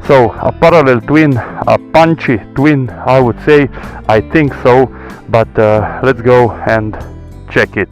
So a parallel twin, a punchy twin, I would say. I think so, but let's go and check it.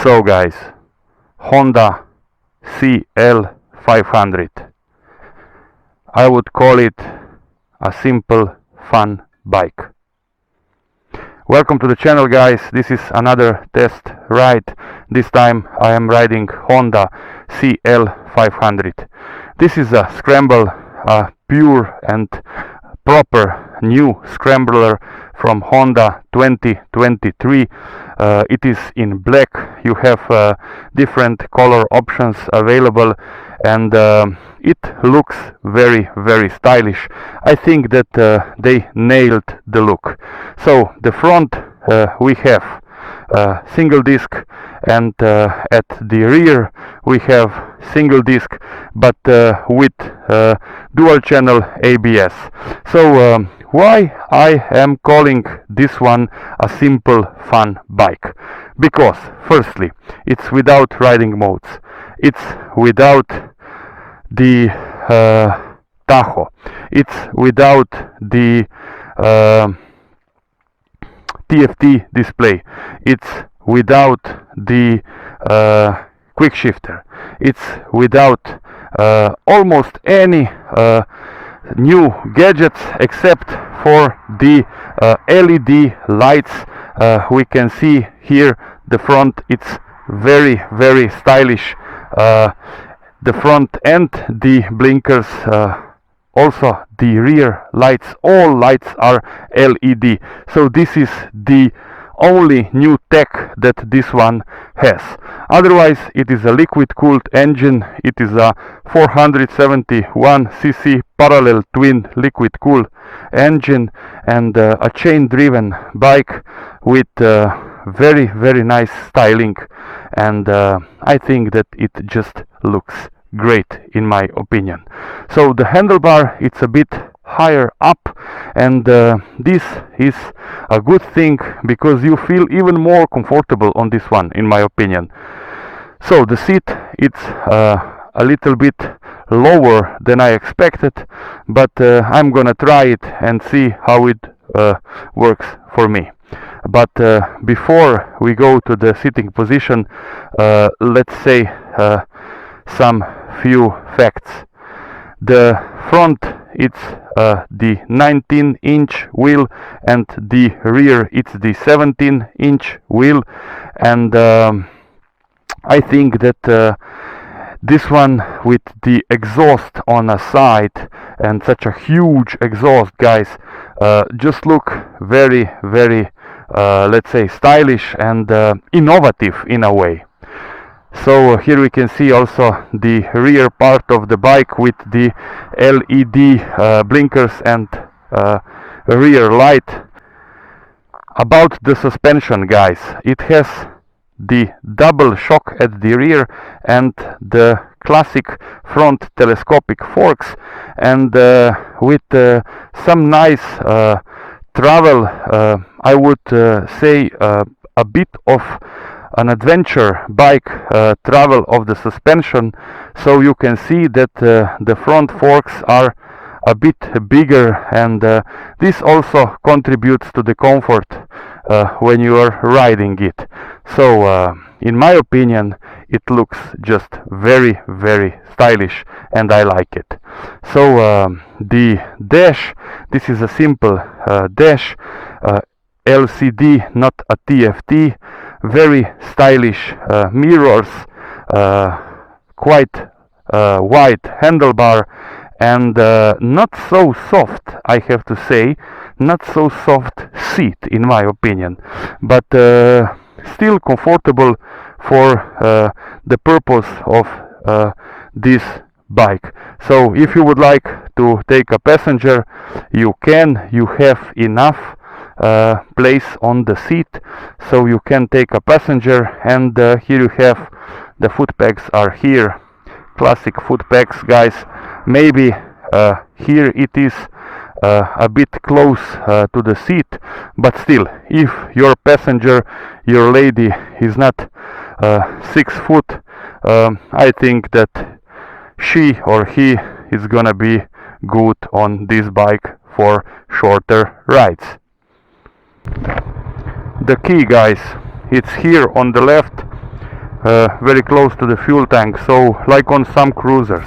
So guys, Honda CL500. I would call it a simple, fun bike. Welcome to the channel, guys. This is another test ride. This time I am riding Honda CL500. This is a Scrambler, a pure and proper new Scrambler from Honda 2023. It is in black. You have different color options available, and it looks very, very stylish. I think that they nailed the look. So the front we have single disc, and at the rear we have single disc, but with dual channel ABS. So why I am calling this one a simple fun bike? Because firstly, it's without riding modes, it's without the tacho, it's without the TFT display, it's without the quick shifter, it's without almost any new gadgets except for the LED lights. We can see here the front, it's very, very stylish. The front and the blinkers, also the rear lights, all lights are LED. So this is the only new tech that this one has. Otherwise, it is a liquid cooled engine. It is a 471cc parallel twin liquid cooled engine, and a chain driven bike with very, very nice styling, and I think that it just looks great in my opinion. So the handlebar, it's a bit higher up, and this is a good thing because you feel even more comfortable on this one, in my opinion. So the seat, it's a little bit lower than I expected, but I'm gonna try it and see how it works for me. But before we go to the sitting position, let's say some few facts. The front, it's the 19-inch wheel, and the rear, it's the 17-inch wheel, and I think that this one with the exhaust on a side, and such a huge exhaust, guys, just look very, very let's say stylish and innovative in a way. So here we can see also the rear part of the bike with the LED blinkers and rear light. About the suspension, guys, it has the double shock at the rear and the classic front telescopic forks, and with some nice travel, I would say a bit of an adventure bike travel of the suspension. So you can see that the front forks are a bit bigger, and this also contributes to the comfort when you are riding it. So in my opinion, it looks just very, very stylish, and I like it. So the dash, this is a simple dash. LCD, not a TFT. Very stylish mirrors, quite wide handlebar, and not so soft, I have to say, not so soft seat in my opinion, but still comfortable for the purpose of this bike. So if you would like to take a passenger, you can, you have enough place on the seat, so you can take a passenger. And here you have the foot pegs are here, classic foot pegs, guys. Maybe here it is a bit close to the seat, but still, if your passenger, your lady, is not 6 foot, I think that she or he is gonna be good on this bike for shorter rides. The key, guys, it's here on the left, very close to the fuel tank, so like on some cruisers.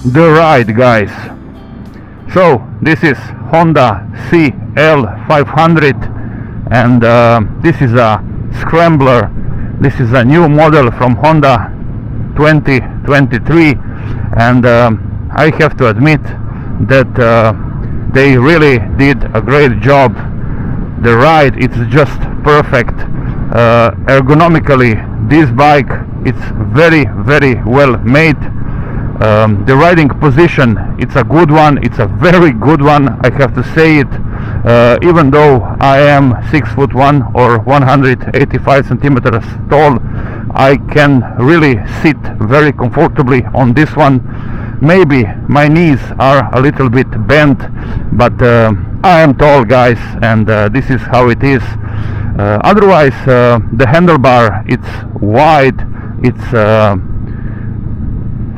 The ride, guys. So this is Honda CL500, and this is a Scrambler. This is a new model from Honda 2023, and I have to admit that they really did a great job. The ride, it's just perfect. Ergonomically, this bike, it's very, very well made. The riding position, it's a good one, it's a very good one, I have to say it. Even though I am 6'1" or 185 centimeters tall, I can really sit very comfortably on this one. Maybe my knees are a little bit bent, but I am tall, guys, and this is how it is. Otherwise, the handlebar, it's wide, it's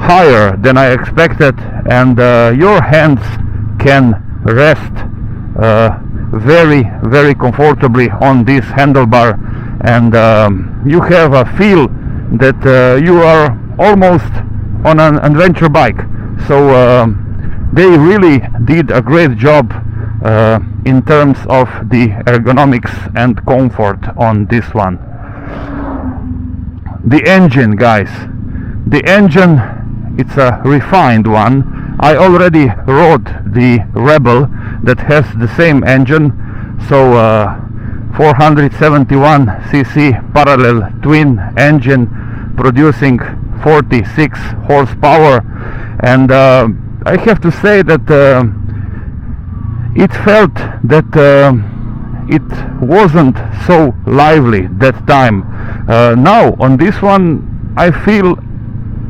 higher than I expected, and your hands can rest very, very comfortably on this handlebar, and you have a feel that you are almost on an adventure bike. So they really did a great job in terms of the ergonomics and comfort on this one. The engine, guys, the engine, it's a refined one. I already rode the Rebel that has the same engine, so 471cc parallel twin engine producing 46 horsepower, and I have to say that it felt that it wasn't so lively that time. Now on this one I feel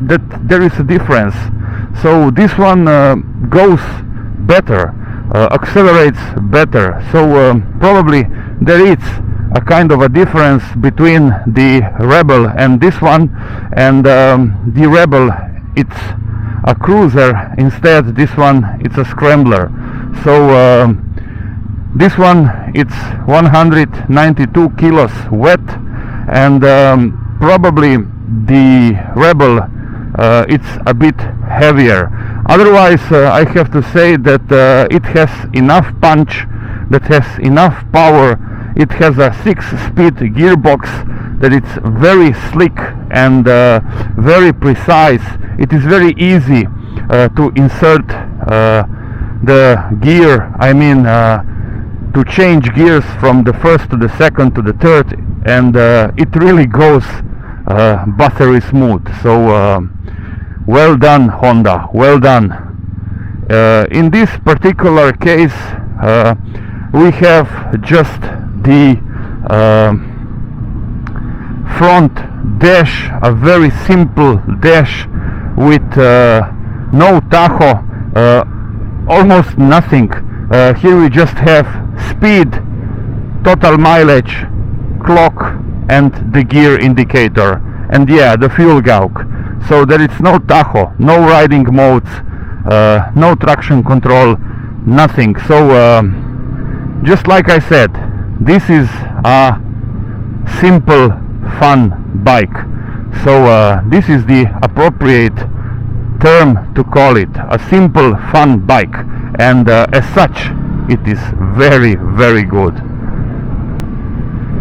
that there is a difference. So this one goes better, accelerates better, so probably there is a kind of a difference between the Rebel and this one. And the Rebel, it's a cruiser, instead this one, it's a Scrambler. So this one, it's 192 kilos wet, and probably the Rebel, it's a bit heavier. Otherwise, I have to say that it has enough punch, that has enough power. It has a 6-speed gearbox that it's very slick and very precise. It is very easy to insert the gear, I mean to change gears from the first to the second to the third, and it really goes buttery smooth. So well done, Honda, well done. In this particular case we have just the front dash, a very simple dash with no tacho, almost nothing. Here we just have speed, total mileage, clock, and the gear indicator, and yeah, the fuel gauge. So there is no tacho, no riding modes, no traction control, nothing. So just like I said, this is a simple fun bike. So this is the appropriate term to call it, a simple fun bike, and as such it is very, very good.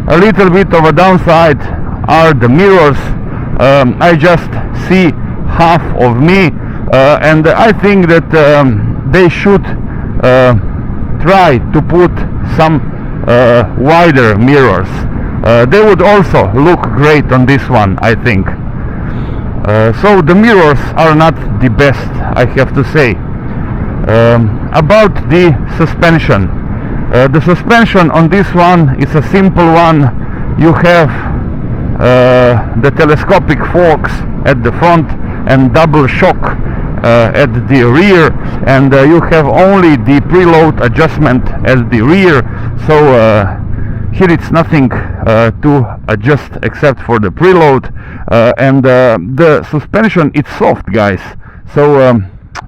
A little bit of a downside are the mirrors. I just see half of me, and I think that they should try to put some wider mirrors. They would also look great on this one, I think. So the mirrors are not the best, I have to say. About the suspension. The suspension on this one is a simple one. You have the telescopic forks at the front and double shock at the rear, and you have only the preload adjustment at the rear. So here it's nothing to adjust except for the preload, and the suspension is soft, guys. So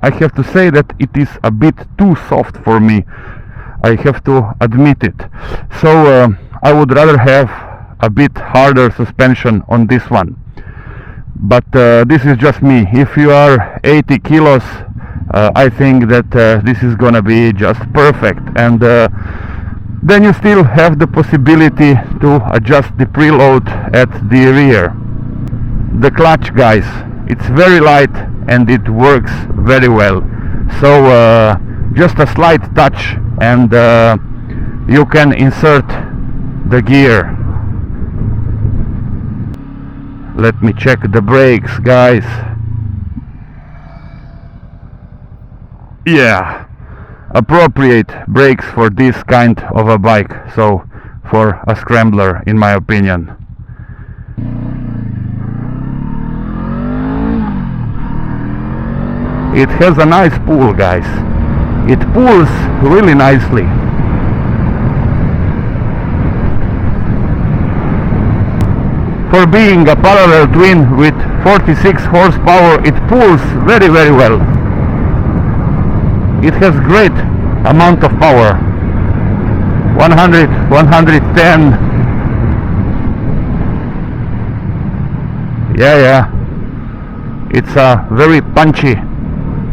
I have to say that it is a bit too soft for me, I have to admit it. So I would rather have a bit harder suspension on this one. But this is just me. If you are 80 kilos, I think that this is gonna be just perfect. And then you still have the possibility to adjust the preload at the rear. The clutch, guys, it's very light and it works very well. So just a slight touch and you can insert the gear. Let me check the brakes, guys. Yeah, appropriate brakes for this kind of a bike, so for a Scrambler, in my opinion. It has a nice pull, guys. It pulls really nicely. For being a parallel twin with 46 horsepower, it pulls very, very well. It has great amount of power. 100, 110. Yeah. It's a very punchy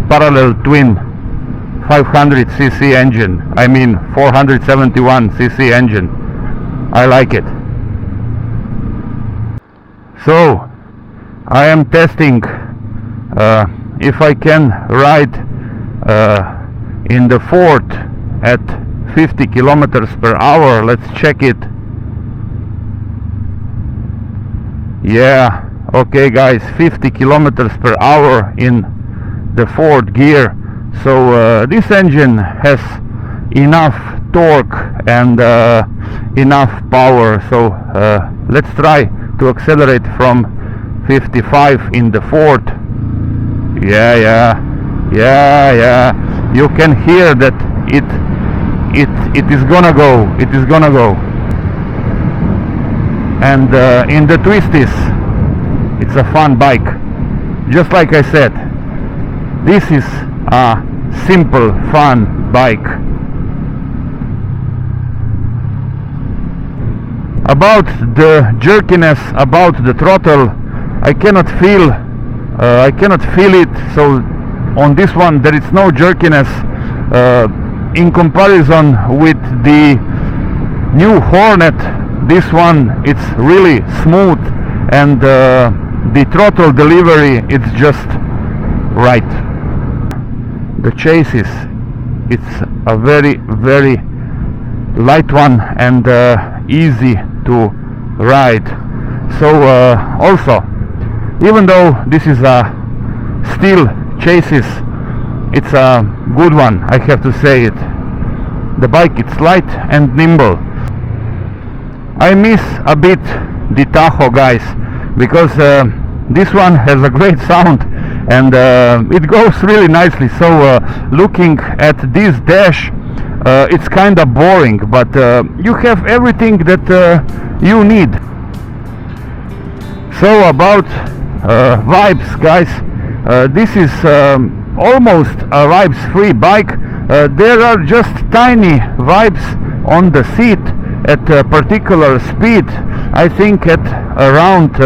parallel twin 500cc engine. I mean 471cc engine. I like it. So I am testing if I can ride in the Ford at 50 kilometers per hour. Let's check it. Yeah, okay guys, 50 kilometers per hour in the Ford gear. So this engine has enough torque and enough power. So let's try to accelerate from 55 in the Ford. Yeah. You can hear that it is gonna go. It is gonna go. And in the twisties, it's a fun bike. Just like I said, this is a simple, fun bike. About the jerkiness, about the throttle, I cannot feel it. So on this one there is no jerkiness in comparison with the new Hornet. This one, it's really smooth, and the throttle delivery, it's just right. The chassis, it's a very, very light one and easy to ride. So also, even though this is a steel chassis, it's a good one, I have to say it. The bike, it's light and nimble. I miss a bit the Tahoe, guys, because this one has a great sound and it goes really nicely. So looking at this dash, it's kind of boring, but you have everything that you need. So about vibes, guys, this is almost a vibes-free bike. There are just tiny vibes on the seat at a particular speed. I think at around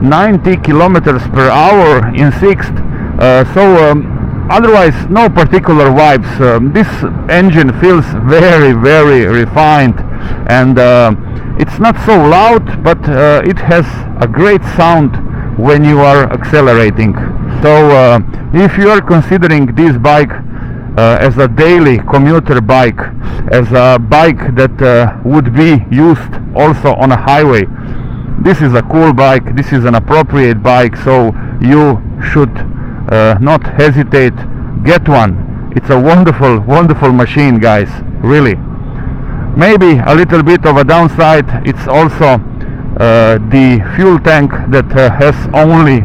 90 kilometers per hour in sixth. Otherwise, no particular vibes. This engine feels very, very refined, and it's not so loud, but it has a great sound when you are accelerating. So if you are considering this bike as a daily commuter bike, as a bike that would be used also on a highway, this is a cool bike, this is an appropriate bike, so you should not hesitate, get one. It's a wonderful, wonderful machine, guys, really. Maybe a little bit of a downside, it's also the fuel tank that has only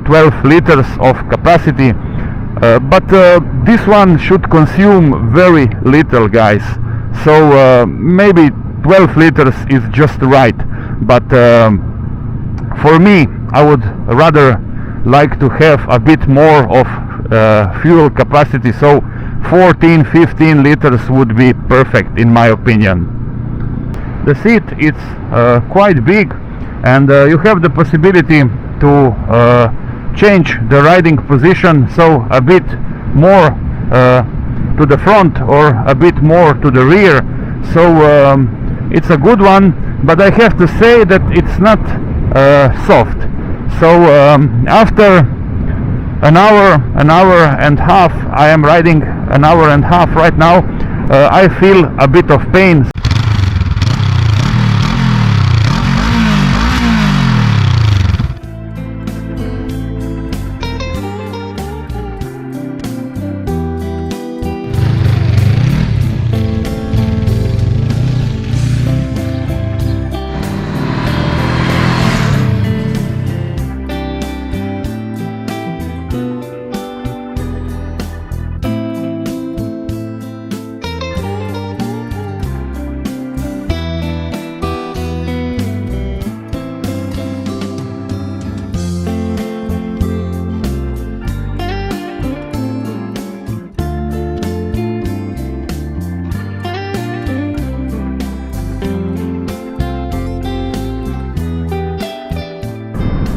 12 liters of capacity, but this one should consume very little, guys, so maybe 12 liters is just right, but for me, I would rather like to have a bit more of fuel capacity, so 14-15 liters would be perfect in my opinion. The seat is quite big, and you have the possibility to change the riding position, so a bit more to the front or a bit more to the rear, so it's a good one, but I have to say that it's not soft. So after an hour and a half, I am riding an hour and a half right now, I feel a bit of pain.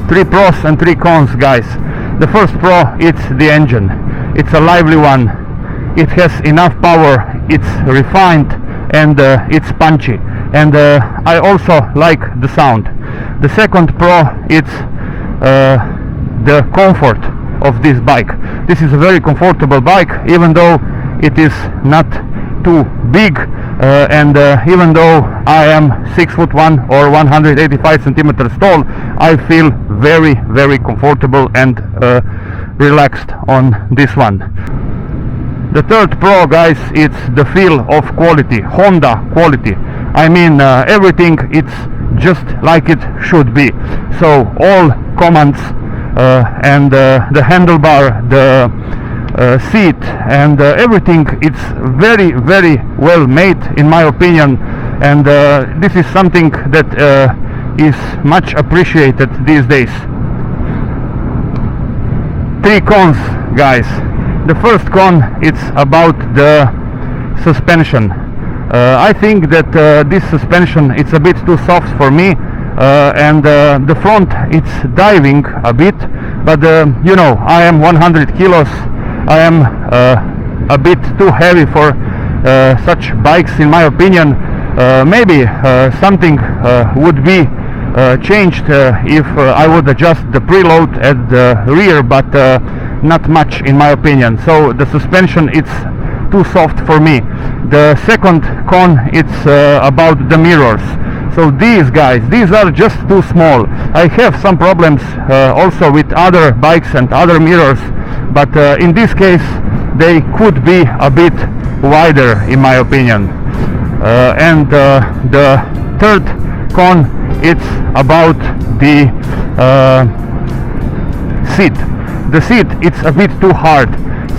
Three pros and three cons, guys. The first pro, it's the engine. It's a lively one. It has enough power, it's refined, and it's punchy. And I also like the sound. The second pro, it's the comfort of this bike. This is a very comfortable bike, even though it is not too big, and even though I am 6'1" or 185 centimeters tall, I feel very, very comfortable and relaxed on this one. The third pro, guys, it's the feel of quality, Honda quality. I mean, everything, it's just like it should be. So all commands and the handlebar, the seat, and everything, it's very, very well made in my opinion, and this is something that is much appreciated these days. Three cons, guys. The first con, it's about the suspension. I think that this suspension, it's a bit too soft for me, and the front, it's diving a bit, but you know, I am 100 kilos. I am a bit too heavy for such bikes in my opinion. Maybe something would be changed if I would adjust the preload at the rear, but not much in my opinion. So the suspension, it's too soft for me. The second con, it's about the mirrors. So these guys, these are just too small. I have some problems also with other bikes and other mirrors, but in this case they could be a bit wider in my opinion. And the third con, it's about the seat. The seat, it's a bit too hard.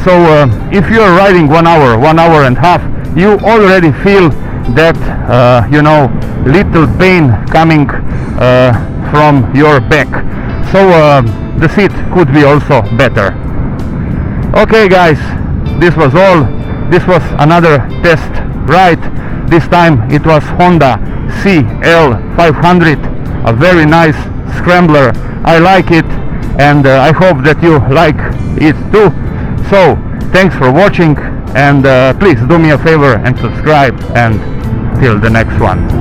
So if you're riding 1 hour and a half, you already feel that you know, little pain coming from your back, so the seat could be also better. Okay guys, this was all. This was another test ride. This time it was Honda CL500, a very nice scrambler. I like it, and I hope that you like it too. So thanks for watching, and please do me a favor and subscribe, and till the next one.